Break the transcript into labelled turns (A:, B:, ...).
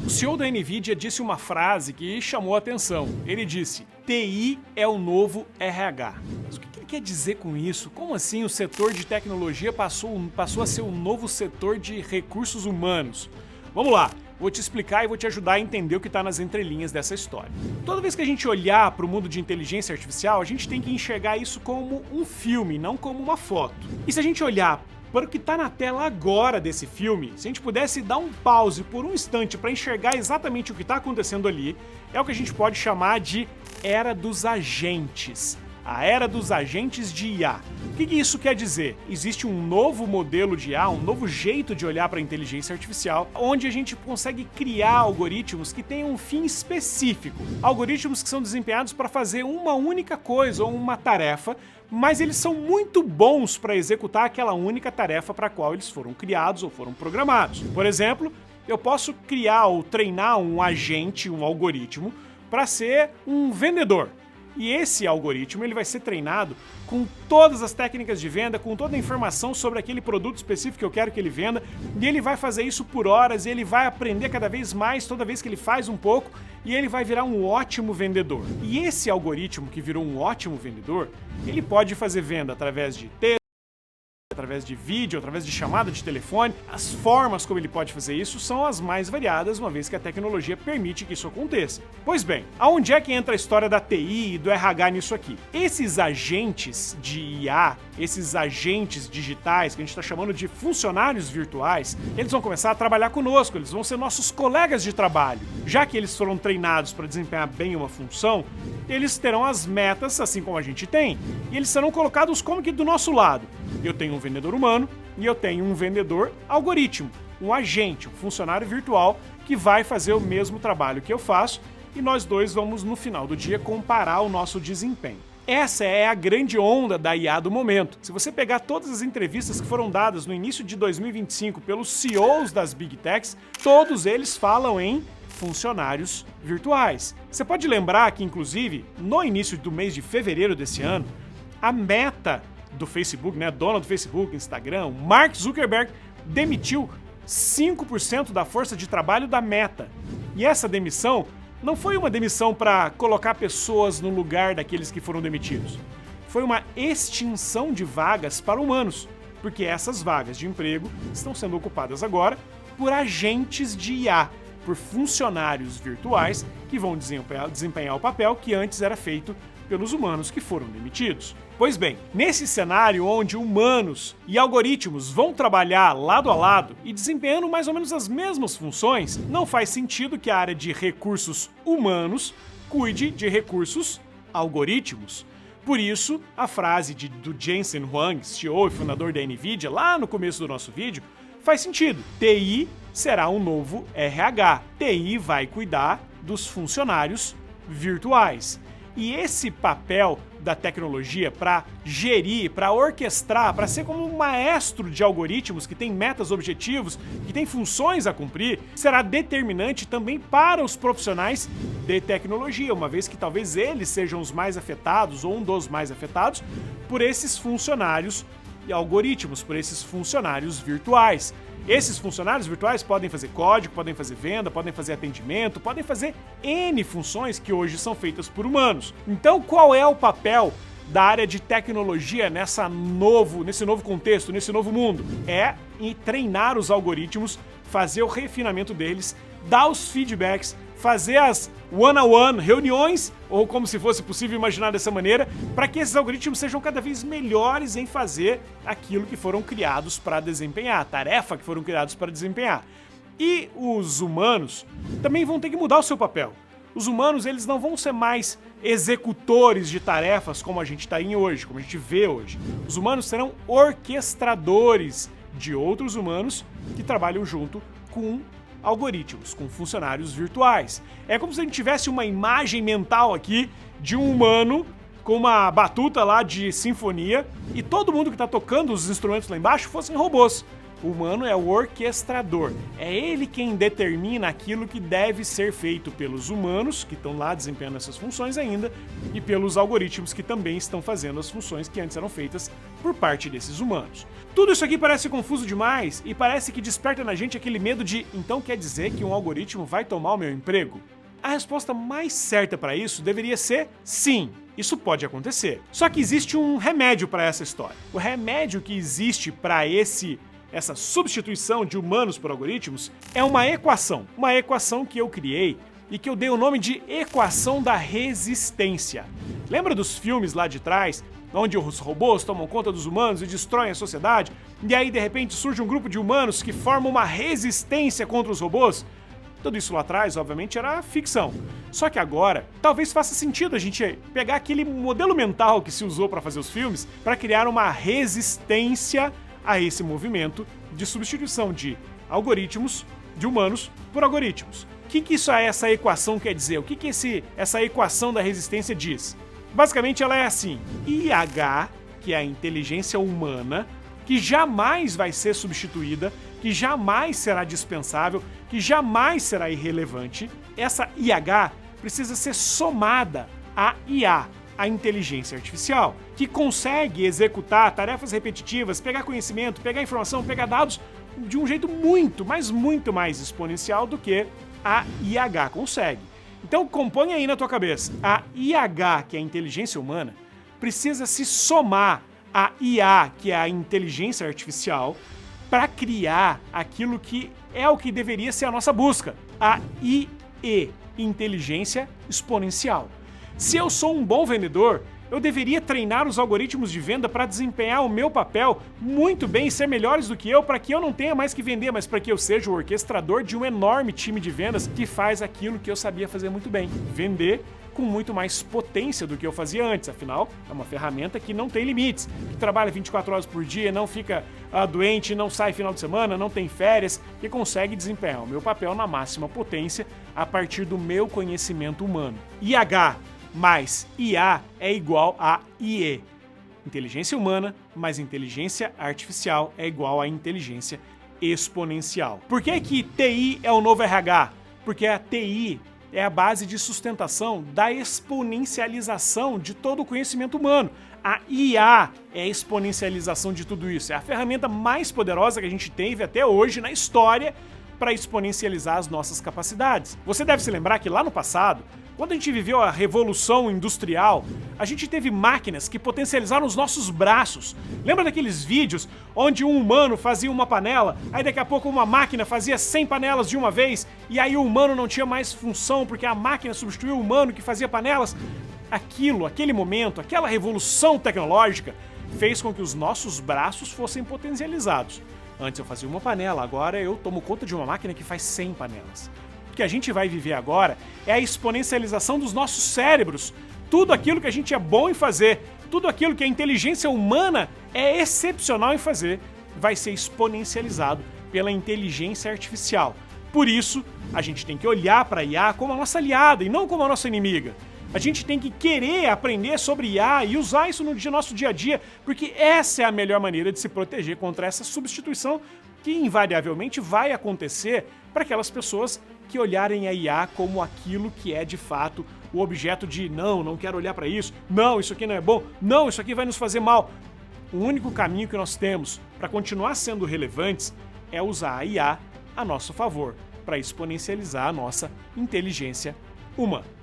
A: O CEO da NVIDIA disse uma frase que chamou a atenção. Ele disse: TI é o novo RH. Mas o que ele quer dizer com isso? Como assim o setor de tecnologia passou a ser o novo setor de recursos humanos? Vamos lá, vou te explicar e vou te ajudar a entender o que está nas entrelinhas dessa história. Toda vez que a gente olhar para o mundo de inteligência artificial, a gente tem que enxergar isso como um filme, não como uma foto. E se a gente olhar para o que está na tela agora desse filme, se a gente pudesse dar um pause por um instante para enxergar exatamente o que está acontecendo ali, é o que a gente pode chamar de Era dos Agentes. A Era dos Agentes de IA. O que isso quer dizer? Existe um novo modelo de IA, um novo jeito de olhar para a inteligência artificial, onde a gente consegue criar algoritmos que tenham um fim específico. Algoritmos que são desempenhados para fazer uma única coisa ou uma tarefa, mas eles são muito bons para executar aquela única tarefa para a qual eles foram criados ou foram programados. Por exemplo, eu posso criar ou treinar um agente, um algoritmo, para ser um vendedor. E esse algoritmo ele vai ser treinado com todas as técnicas de venda, com toda a informação sobre aquele produto específico que eu quero que ele venda, e ele vai fazer isso por horas, e ele vai aprender cada vez mais toda vez que ele faz um pouco, e ele vai virar um ótimo vendedor. E esse algoritmo que virou um ótimo vendedor, ele pode fazer venda através de texto, através de vídeo, através de chamada de telefone. As formas como ele pode fazer isso são as mais variadas, uma vez que a tecnologia permite que isso aconteça. Pois bem, aonde é que entra a história da TI e do RH nisso aqui? Esses agentes de IA, esses agentes digitais, que a gente está chamando de funcionários virtuais, eles vão começar a trabalhar conosco, eles vão ser nossos colegas de trabalho. Já que eles foram treinados para desempenhar bem uma função, eles terão as metas, assim como a gente tem, e eles serão colocados como que do nosso lado. Eu tenho um vendedor humano e eu tenho um vendedor algoritmo, um agente, um funcionário virtual que vai fazer o mesmo trabalho que eu faço e nós dois vamos, no final do dia, comparar o nosso desempenho. Essa é a grande onda da IA do momento. Se você pegar todas as entrevistas que foram dadas no início de 2025 pelos CEOs das Big Techs, todos eles falam em funcionários virtuais. Você pode lembrar que, inclusive, no início do mês de fevereiro desse ano, a Meta do Facebook, né, dona do Facebook, Instagram, Mark Zuckerberg, demitiu 5% da força de trabalho da Meta. E essa demissão não foi uma demissão para colocar pessoas no lugar daqueles que foram demitidos. Foi uma extinção de vagas para humanos, porque essas vagas de emprego estão sendo ocupadas agora por agentes de IA, por funcionários virtuais que vão desempenhar o papel que antes era feito pelos humanos que foram demitidos. Pois bem, nesse cenário onde humanos e algoritmos vão trabalhar lado a lado e desempenhando mais ou menos as mesmas funções, não faz sentido que a área de recursos humanos cuide de recursos algoritmos. Por isso, a frase do Jensen Huang, CEO e fundador da NVIDIA, lá no começo do nosso vídeo, faz sentido. TI será um novo RH. TI vai cuidar dos funcionários virtuais. E esse papel da tecnologia para gerir, para orquestrar, para ser como um maestro de algoritmos que tem metas, objetivos, que tem funções a cumprir, será determinante também para os profissionais de tecnologia, uma vez que talvez eles sejam os mais afetados ou um dos mais afetados por esses funcionários e algoritmos, por esses funcionários virtuais. Esses funcionários virtuais podem fazer código, podem fazer venda, podem fazer atendimento, podem fazer N funções que hoje são feitas por humanos. Então, qual é o papel da área de tecnologia nesse novo contexto, nesse novo mundo? É treinar os algoritmos, fazer o refinamento deles, dar os feedbacks, fazer as one-on-one, reuniões, ou como se fosse possível imaginar dessa maneira, para que esses algoritmos sejam cada vez melhores em fazer aquilo que foram criados para desempenhar, a tarefa que foram criados para desempenhar. E os humanos também vão ter que mudar o seu papel. Os humanos, eles não vão ser mais executores de tarefas como a gente está em hoje, como a gente vê hoje. Os humanos serão orquestradores de outros humanos que trabalham junto com algoritmos, com funcionários virtuais. É como se a gente tivesse uma imagem mental aqui de um humano com uma batuta lá de sinfonia e todo mundo que está tocando os instrumentos lá embaixo fossem robôs. O humano é o orquestrador. É ele quem determina aquilo que deve ser feito pelos humanos, que estão lá desempenhando essas funções ainda, e pelos algoritmos que também estão fazendo as funções que antes eram feitas por parte desses humanos. Tudo isso aqui parece confuso demais e parece que desperta na gente aquele medo de então quer dizer que um algoritmo vai tomar o meu emprego? A resposta mais certa para isso deveria ser sim. Isso pode acontecer. Só que existe um remédio para essa história. O remédio que existe para essa substituição de humanos por algoritmos é uma equação que eu criei e que eu dei o nome de equação da resistência. Lembra dos filmes lá de trás, onde os robôs tomam conta dos humanos e destroem a sociedade, e aí de repente surge um grupo de humanos que forma uma resistência contra os robôs? Tudo isso lá atrás, obviamente, era ficção. Só que agora, talvez faça sentido a gente pegar aquele modelo mental que se usou para fazer os filmes para criar uma resistência a esse movimento de substituição de algoritmos, de humanos, por algoritmos. O que essa equação quer dizer? O que essa equação da resistência diz? Basicamente ela é assim: IH, que é a inteligência humana, que jamais vai ser substituída, que jamais será dispensável, que jamais será irrelevante, essa IH precisa ser somada à IA, a inteligência artificial, que consegue executar tarefas repetitivas, pegar conhecimento, pegar informação, pegar dados de um jeito muito, mas muito mais exponencial do que a IH consegue. Então compõe aí na tua cabeça, a IH, que é a inteligência humana, precisa se somar à IA, que é a inteligência artificial, para criar aquilo que é o que deveria ser a nossa busca, a IE, inteligência exponencial. Se eu sou um bom vendedor, eu deveria treinar os algoritmos de venda para desempenhar o meu papel muito bem e ser melhores do que eu, para que eu não tenha mais que vender, mas para que eu seja o orquestrador de um enorme time de vendas que faz aquilo que eu sabia fazer muito bem, vender com muito mais potência do que eu fazia antes. Afinal, é uma ferramenta que não tem limites, que trabalha 24 horas por dia, não fica doente, não sai final de semana, não tem férias, que consegue desempenhar o meu papel na máxima potência a partir do meu conhecimento humano. IH mais IA é igual a IE. Inteligência humana mais inteligência artificial é igual a inteligência exponencial. Por que TI é o novo RH? Porque a TI é a base de sustentação da exponencialização de todo o conhecimento humano. A IA é a exponencialização de tudo isso. É a ferramenta mais poderosa que a gente teve até hoje na história para exponencializar as nossas capacidades. Você deve se lembrar que lá no passado, quando a gente viveu a Revolução Industrial, a gente teve máquinas que potencializaram os nossos braços. Lembra daqueles vídeos onde um humano fazia uma panela, aí daqui a pouco uma máquina fazia 100 panelas de uma vez, e aí o humano não tinha mais função porque a máquina substituiu o humano que fazia panelas? Aquele momento, aquela revolução tecnológica fez com que os nossos braços fossem potencializados. Antes eu fazia uma panela, agora eu tomo conta de uma máquina que faz 100 panelas. O que a gente vai viver agora é a exponencialização dos nossos cérebros. Tudo aquilo que a gente é bom em fazer, tudo aquilo que a inteligência humana é excepcional em fazer, vai ser exponencializado pela inteligência artificial. Por isso, a gente tem que olhar para a IA como a nossa aliada e não como a nossa inimiga. A gente tem que querer aprender sobre IA e usar isso no nosso dia a dia, porque essa é a melhor maneira de se proteger contra essa substituição que invariavelmente vai acontecer para aquelas pessoas que olharem a IA como aquilo que é de fato o objeto de não quero olhar para isso, não, isso aqui não é bom, não, isso aqui vai nos fazer mal. O único caminho que nós temos para continuar sendo relevantes é usar a IA a nosso favor, para exponencializar a nossa inteligência humana.